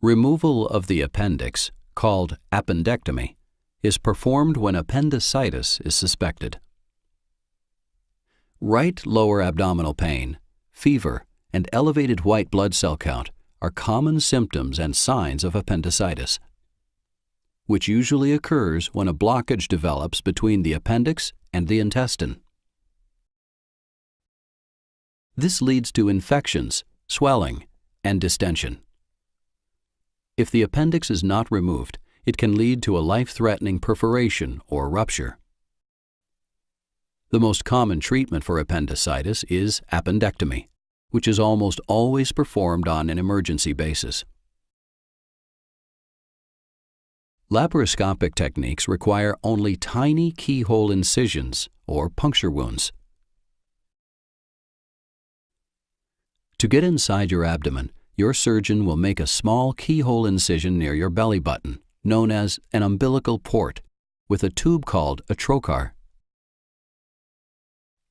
Removal of the appendix, called appendectomy, is performed when appendicitis is suspected. Right lower abdominal pain, fever, and elevated white blood cell count are common symptoms and signs of appendicitis, which usually occurs when a blockage develops between the appendix and the intestine. This leads to infections, swelling, and distension. If the appendix is not removed, it can lead to a life-threatening perforation or rupture. The most common treatment for appendicitis is appendectomy, which is almost always performed on an emergency basis. Laparoscopic techniques require only tiny keyhole incisions or puncture wounds. To get inside your abdomen, your surgeon will make a small keyhole incision near your belly button, known as an umbilical port, with a tube called a trocar.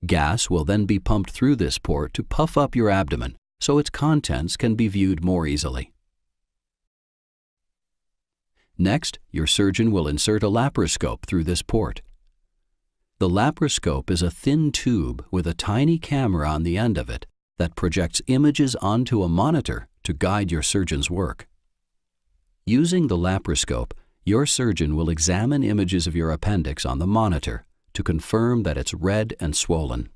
Gas will then be pumped through this port to puff up your abdomen so its contents can be viewed more easily. Next, your surgeon will insert a laparoscope through this port. The laparoscope is a thin tube with a tiny camera on the end of it that projects images onto a monitor to guide your surgeon's work. Using the laparoscope, your surgeon will examine images of your appendix on the monitor to confirm that it's red and swollen.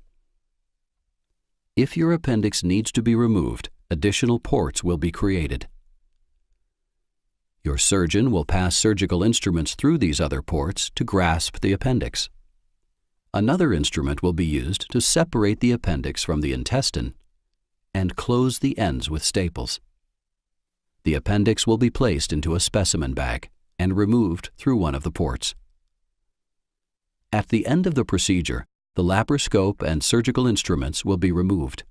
If your appendix needs to be removed, additional ports will be created. Your surgeon will pass surgical instruments through these other ports to grasp the appendix. Another instrument will be used to separate the appendix from the intestine and close the ends with staples. The appendix will be placed into a specimen bag and removed through one of the ports. At the end of the procedure, the laparoscope and surgical instruments will be removed.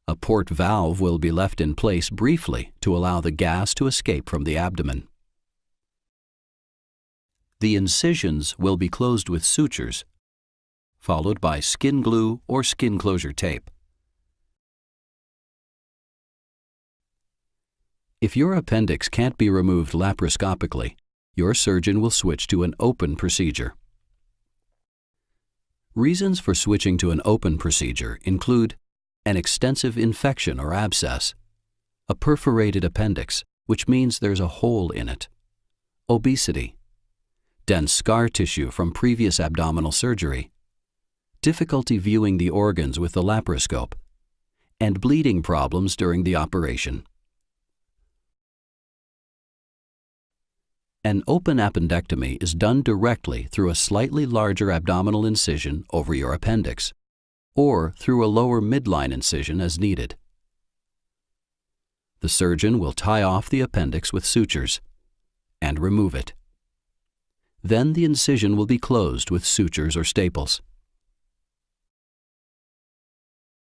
A port valve will be left in place briefly to allow the gas to escape from the abdomen. The incisions will be closed with sutures, followed by skin glue or skin closure tape. If your appendix can't be removed laparoscopically, your surgeon will switch to an open procedure. Reasons for switching to an open procedure include an extensive infection or abscess, a perforated appendix, which means there's a hole in it, obesity, dense scar tissue from previous abdominal surgery, difficulty viewing the organs with the laparoscope, and bleeding problems during the operation. An open appendectomy is done directly through a slightly larger abdominal incision over your appendix, or through a lower midline incision as needed. The surgeon will tie off the appendix with sutures and remove it. Then the incision will be closed with sutures or staples.